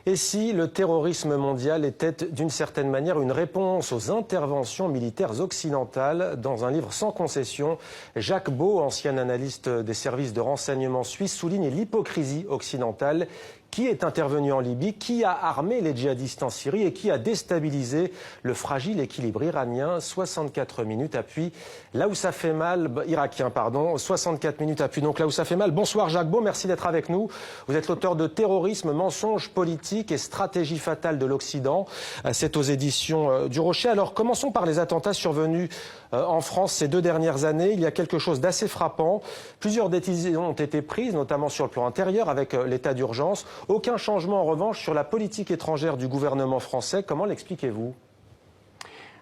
Et si le terrorisme mondial était d'une certaine manière une réponse aux interventions militaires occidentales? Dans un livre sans concession, Jacques Beau, ancien analyste des services de renseignement suisses, souligne l'hypocrisie occidentale. Qui est intervenu en Libye? Qui a armé les djihadistes en Syrie? Et qui a déstabilisé le fragile équilibre iranien? 64 minutes appuie là où ça fait mal, irakien, pardon. 64 minutes appuie donc là où ça fait mal. Bonsoir Jacques Beau, merci d'être avec nous. Vous êtes l'auteur de Terrorisme, mensonges politiques et stratégie fatale de l'Occident. C'est aux éditions du Rocher. Alors commençons par les attentats survenus en France ces 2 dernières années. Il y a quelque chose d'assez frappant. Plusieurs décisions ont été prises, notamment sur le plan intérieur avec l'état d'urgence. Aucun changement en revanche sur la politique étrangère du gouvernement français. Comment l'expliquez-vous?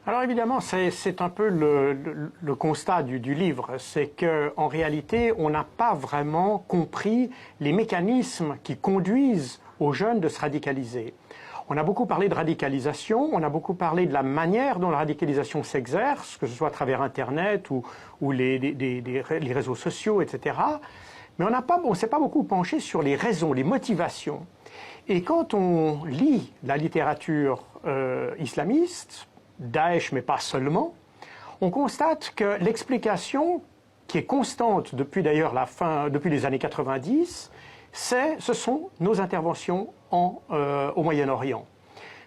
Alors évidemment, c'est un peu le constat du livre. C'est qu'en réalité, on n'a pas vraiment compris les mécanismes qui conduisent aux jeunes de se radicaliser. On a beaucoup parlé de radicalisation, on a beaucoup parlé de la manière dont la radicalisation s'exerce, que ce soit à travers Internet ou les réseaux sociaux, etc. Mais on ne s'est pas beaucoup penché sur les raisons, les motivations. Et quand on lit la littérature islamiste, Daesh, mais pas seulement, on constate que l'explication, qui est constante depuis d'ailleurs depuis les années 90, ce sont nos interventions au Moyen-Orient.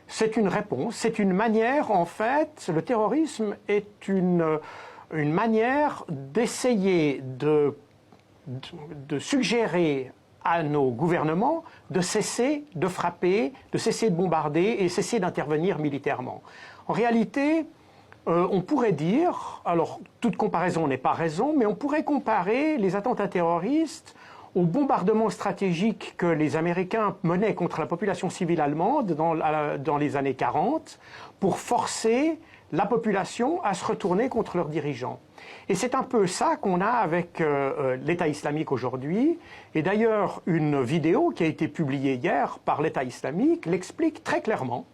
C'est une réponse, c'est une manière, en fait, le terrorisme est une manière d'essayer de suggérer à nos gouvernements de cesser de frapper, de cesser de bombarder et cesser d'intervenir militairement. En réalité, on pourrait dire, alors toute comparaison n'est pas raison, mais on pourrait comparer les attentats terroristes aux bombardements stratégiques que les Américains menaient contre la population civile allemande dans les années 40 pour forcer la population à se retourner contre leurs dirigeants. Et c'est un peu ça qu'on a avec l'État islamique aujourd'hui. Et d'ailleurs, une vidéo qui a été publiée hier par l'État islamique l'explique très clairement,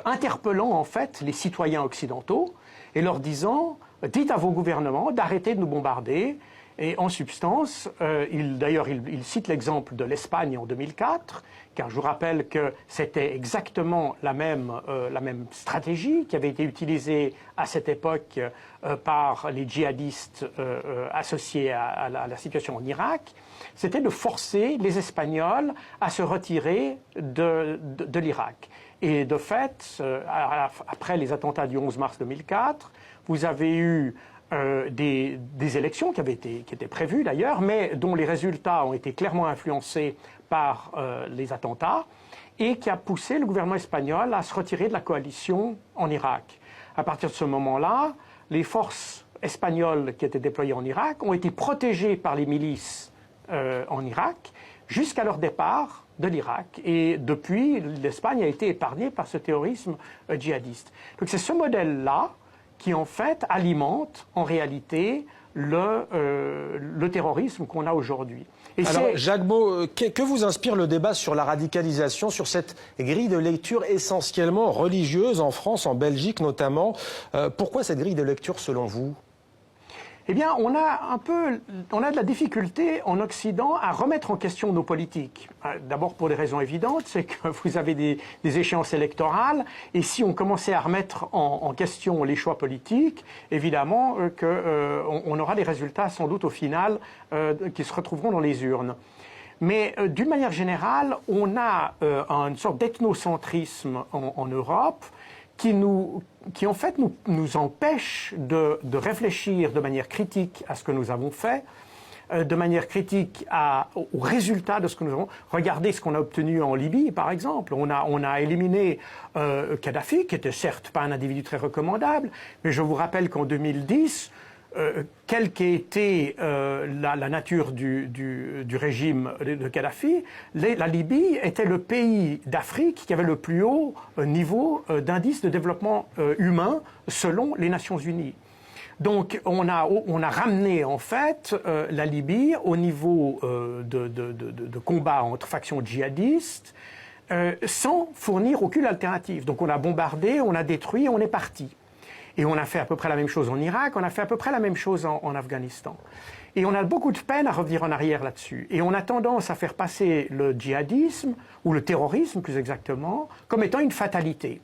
interpellant en fait les citoyens occidentaux et leur disant « dites à vos gouvernements d'arrêter de nous bombarder ». Et en substance, il cite l'exemple de l'Espagne en 2004, car je vous rappelle que c'était exactement la même stratégie qui avait été utilisée à cette époque par les djihadistes associés à la situation en Irak. C'était de forcer les Espagnols à se retirer de l'Irak. Et de fait, après les attentats du 11 mars 2004, vous avez eu des élections qui étaient prévues d'ailleurs, mais dont les résultats ont été clairement influencés par les attentats et qui a poussé le gouvernement espagnol à se retirer de la coalition en Irak. À partir de ce moment-là, les forces espagnoles qui étaient déployées en Irak ont été protégées par les milices en Irak jusqu'à leur départ de l'Irak. Et depuis, l'Espagne a été épargnée par ce terrorisme djihadiste. Donc c'est ce modèle-là qui en fait alimente en réalité le terrorisme qu'on a aujourd'hui. Alors Jacques Beau, que vous inspire le débat sur la radicalisation, sur cette grille de lecture essentiellement religieuse en France, en Belgique notamment? Pourquoi cette grille de lecture selon vous? Eh bien, on a de la difficulté en Occident à remettre en question nos politiques. D'abord pour des raisons évidentes, c'est que vous avez des échéances électorales, et si on commençait à remettre en question les choix politiques, évidemment qu'on aura des résultats sans doute au final qui se retrouveront dans les urnes. Mais d'une manière générale, on a une sorte d'ethnocentrisme en Europe qui en fait nous empêche de réfléchir de manière critique à ce que nous avons fait, de manière critique aux résultats de ce que nous avons. Regardez ce qu'on a obtenu en Libye, par exemple. On a éliminé Kadhafi, qui était certes pas un individu très recommandable, mais je vous rappelle qu'en 2010, quelle qu'ait été la nature du régime de Kadhafi, la Libye était le pays d'Afrique qui avait le plus haut niveau d'indice de développement humain selon les Nations Unies. Donc on a ramené en fait la Libye au niveau de combat entre factions djihadistes sans fournir aucune alternative. Donc on a bombardé, on a détruit, on est parti. Et on a fait à peu près la même chose en Irak, on a fait à peu près la même chose en Afghanistan. Et on a beaucoup de peine à revenir en arrière là-dessus. Et on a tendance à faire passer le djihadisme, ou le terrorisme plus exactement, comme étant une fatalité.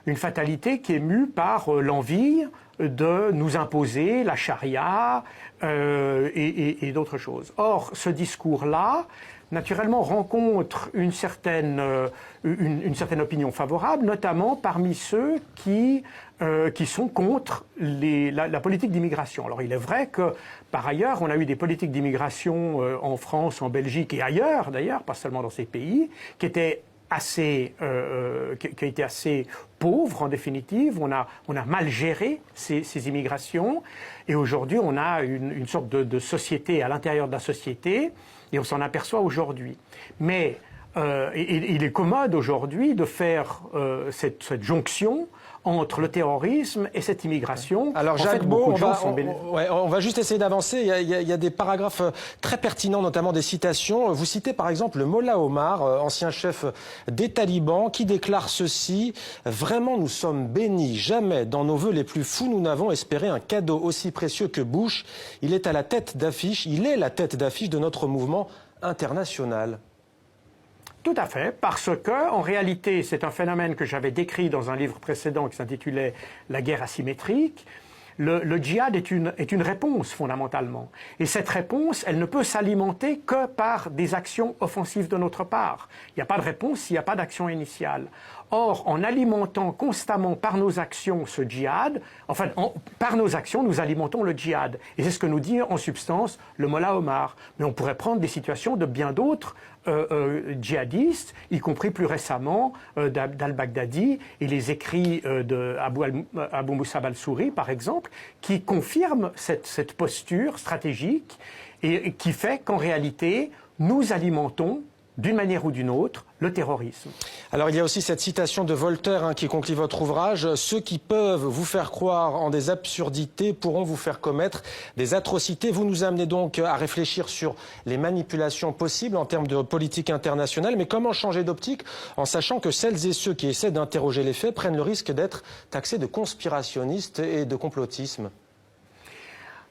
Une fatalité qui est mue par l'envie de nous imposer la charia et d'autres choses. Or, ce discours-là, naturellement, rencontre une certaine opinion favorable, notamment parmi ceux qui sont contre la politique d'immigration. Alors, il est vrai que, par ailleurs, on a eu des politiques d'immigration en France, en Belgique et ailleurs, d'ailleurs, pas seulement dans ces pays, qui étaient qui a été assez pauvre en définitive. On a mal géré ces immigrations et aujourd'hui on a une sorte de société à l'intérieur de la société et on s'en aperçoit aujourd'hui. Mais il est commode aujourd'hui de faire cette jonction entre le terrorisme et cette immigration. Alors Jacques Beau, on va juste essayer d'avancer. Il y a des paragraphes très pertinents, notamment des citations. Vous citez par exemple le Mollah Omar, ancien chef des talibans, qui déclare ceci: « Vraiment, nous sommes bénis. Jamais, dans nos vœux les plus fous, nous n'avons espéré un cadeau aussi précieux que Bush. Il est la tête d'affiche de notre mouvement international. » Tout à fait, parce que, en réalité, c'est un phénomène que j'avais décrit dans un livre précédent qui s'intitulait « La guerre asymétrique ». Le djihad est une réponse, fondamentalement. Et cette réponse, elle ne peut s'alimenter que par des actions offensives de notre part. Il n'y a pas de réponse s'il n'y a pas d'action initiale. Or, en alimentant constamment par nos actions ce djihad, par nos actions, nous alimentons le djihad. Et c'est ce que nous dit en substance le Mollah Omar. Mais on pourrait prendre des situations de bien d'autres djihadistes, y compris plus récemment d'al-Baghdadi et les écrits d'Abu Musab al-Souri, par exemple, qui confirment cette posture stratégique et qui fait qu'en réalité, nous alimentons d'une manière ou d'une autre, le terrorisme. Alors il y a aussi cette citation de Voltaire qui conclut votre ouvrage. « Ceux qui peuvent vous faire croire en des absurdités pourront vous faire commettre des atrocités. » Vous nous amenez donc à réfléchir sur les manipulations possibles en termes de politique internationale. Mais comment changer d'optique en sachant que celles et ceux qui essaient d'interroger les faits prennent le risque d'être taxés de conspirationnistes et de complotisme ?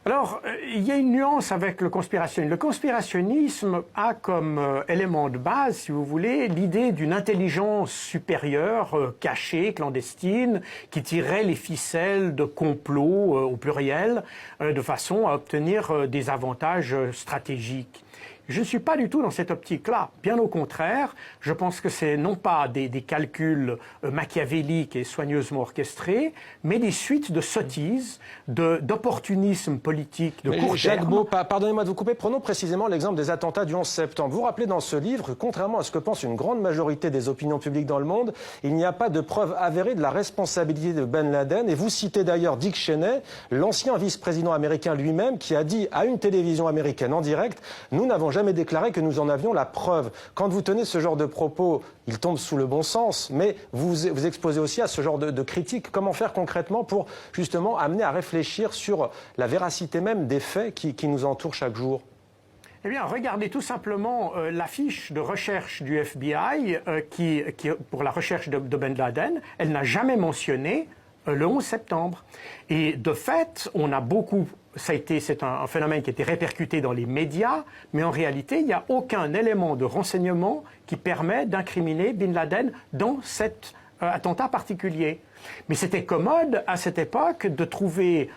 Alors, il y a une nuance avec le conspirationnisme. Le conspirationnisme a comme élément de base, si vous voulez, l'idée d'une intelligence supérieure, cachée, clandestine, qui tirerait les ficelles de complots, au pluriel, de façon à obtenir des avantages stratégiques. Je ne suis pas du tout dans cette optique-là. Bien au contraire, je pense que c'est non pas des calculs machiavéliques et soigneusement orchestrés, mais des suites de sottises, d'opportunisme politique, de court terme. Jacques Beau, pardonnez-moi de vous couper, prenons précisément l'exemple des attentats du 11 septembre. Vous vous rappelez dans ce livre que, contrairement à ce que pense une grande majorité des opinions publiques dans le monde, il n'y a pas de preuve avérée de la responsabilité de Ben Laden. Et vous citez d'ailleurs Dick Cheney, l'ancien vice-président américain lui-même, qui a dit à une télévision américaine en direct: « Nous n'avons jamais déclaré que nous en avions la preuve. » Quand vous tenez ce genre de propos, il tombe sous le bon sens, mais vous exposez aussi à ce genre de critiques. Comment faire concrètement pour justement amener à réfléchir sur la véracité même des faits qui nous entourent chaque jour ? Eh bien, regardez tout simplement la fiche de recherche du FBI pour la recherche de Ben Laden. Elle n'a jamais mentionné le 11 septembre. Et de fait, on a beaucoup... C'est un phénomène qui a été répercuté dans les médias, mais en réalité, il n'y a aucun élément de renseignement qui permet d'incriminer Bin Laden dans cet attentat particulier. Mais c'était commode à cette époque de trouver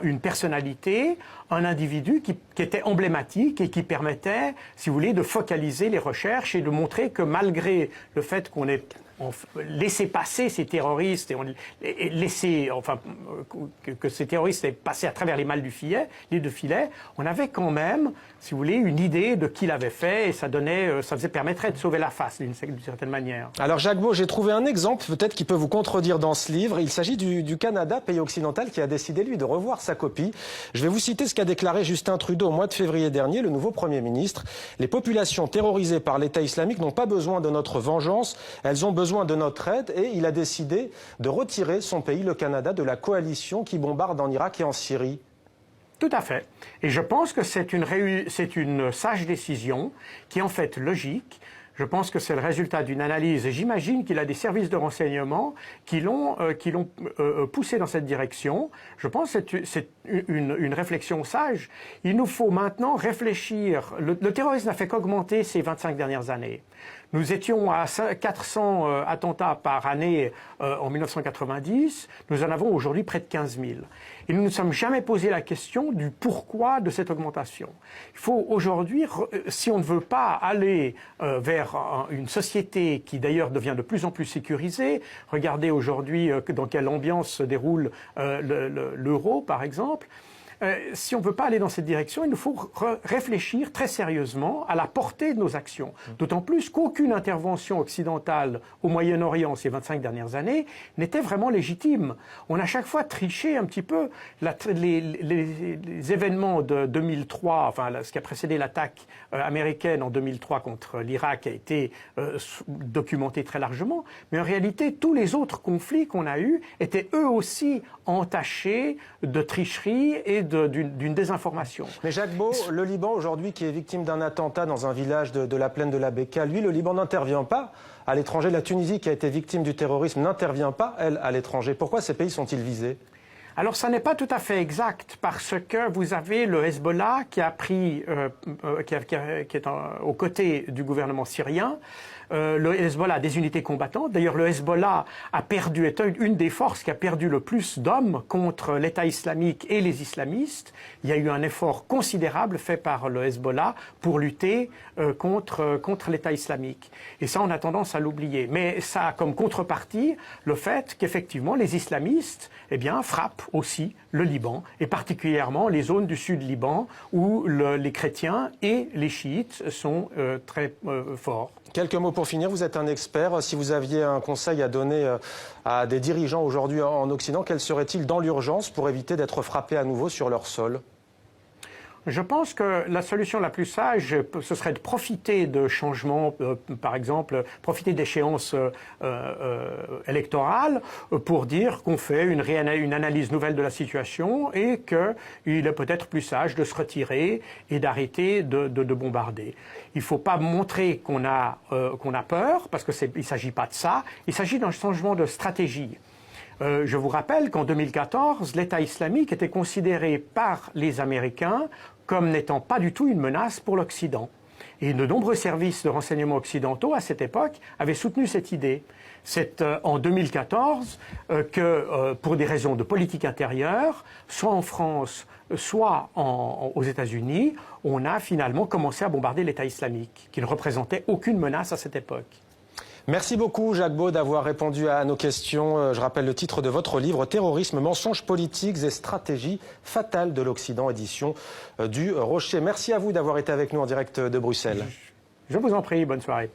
une personnalité, un individu qui était emblématique et qui permettait, si vous voulez, de focaliser les recherches et de montrer que malgré le fait qu'on ait laissé passer ces terroristes que ces terroristes aient passé à travers les mailles du filet, on avait quand même, si vous voulez, une idée de qui l'avait fait et ça permettrait de sauver la face d'une certaine manière. Alors Jacques Beau, j'ai trouvé un exemple peut-être qui peut vous contredire dans ce livre. Il s'agit du Canada, pays occidental, qui a décidé lui de revoir sa copie. Je vais vous citer ce qu'a déclaré Justin Trudeau au mois de février dernier, le nouveau Premier ministre. « Les populations terrorisées par l'État islamique n'ont pas besoin de notre vengeance, elles ont besoin de notre aide. » Et il a décidé de retirer son pays, le Canada, de la coalition qui bombarde en Irak et en Syrie. Tout à fait. Et je pense que c'est une sage décision qui est en fait logique. Je pense que c'est le résultat d'une analyse, et j'imagine qu'il a des services de renseignement qui l'ont poussé dans cette direction. Je pense que c'est une réflexion sage. Il nous faut maintenant réfléchir. Le terrorisme n'a fait qu'augmenter ces 25 dernières années. Nous étions à 400 attentats par année en 1990. Nous en avons aujourd'hui près de 15 000. Et nous ne nous sommes jamais posé la question du pourquoi de cette augmentation. Il faut aujourd'hui, si on ne veut pas aller vers une société qui d'ailleurs devient de plus en plus sécurisée, regardez aujourd'hui dans quelle ambiance se déroule l'euro par exemple, si on ne veut pas aller dans cette direction, il nous faut réfléchir très sérieusement à la portée de nos actions. D'autant plus qu'aucune intervention occidentale au Moyen-Orient ces 25 dernières années n'était vraiment légitime. On a chaque fois triché un petit peu. Les événements de 2003, enfin ce qui a précédé l'attaque américaine en 2003 contre l'Irak a été documenté très largement. Mais en réalité, tous les autres conflits qu'on a eus étaient eux aussi entachés de tricherie et d'une désinformation. Mais Jacques Beau, le Liban aujourd'hui qui est victime d'un attentat dans un village de la plaine de la Bekaa, lui, le Liban n'intervient pas à l'étranger. La Tunisie qui a été victime du terrorisme n'intervient pas, elle, à l'étranger. Pourquoi ces pays sont-ils visés ? Alors, ça n'est pas tout à fait exact parce que vous avez le Hezbollah qui a pris, qui est aux côtés du gouvernement syrien. Le Hezbollah a des unités combattantes. D'ailleurs, le Hezbollah est une des forces qui a perdu le plus d'hommes contre l'État islamique et les islamistes. Il y a eu un effort considérable fait par le Hezbollah pour lutter contre l'État islamique. Et ça, on a tendance à l'oublier. Mais ça a comme contrepartie le fait qu'effectivement, les islamistes, frappent aussi le Liban, et particulièrement les zones du sud Liban où les chrétiens et les chiites sont très forts. Quelques mots pour finir, vous êtes un expert. Si vous aviez un conseil à donner à des dirigeants aujourd'hui en Occident, quel serait-il dans l'urgence pour éviter d'être frappés à nouveau sur leur sol ? Je pense que la solution la plus sage, ce serait de profiter de changements, par exemple, profiter d'échéances électorales pour dire qu'on fait une analyse nouvelle de la situation et qu'il est peut-être plus sage de se retirer et d'arrêter de bombarder. Il ne faut pas montrer qu'on a peur, parce qu'il ne s'agit pas de ça, il s'agit d'un changement de stratégie. Je vous rappelle qu'en 2014, l'État islamique était considéré par les Américains comme n'étant pas du tout une menace pour l'Occident. Et de nombreux services de renseignement occidentaux, à cette époque, avaient soutenu cette idée. C'est en 2014 que, pour des raisons de politique intérieure, soit en France, soit aux États-Unis, on a finalement commencé à bombarder l'État islamique, qui ne représentait aucune menace à cette époque. Merci beaucoup Jacques Beau d'avoir répondu à nos questions. Je rappelle le titre de votre livre, Terrorisme, mensonges politiques et stratégies fatales de l'Occident, édition du Rocher. Merci à vous d'avoir été avec nous en direct de Bruxelles. Je vous en prie, bonne soirée.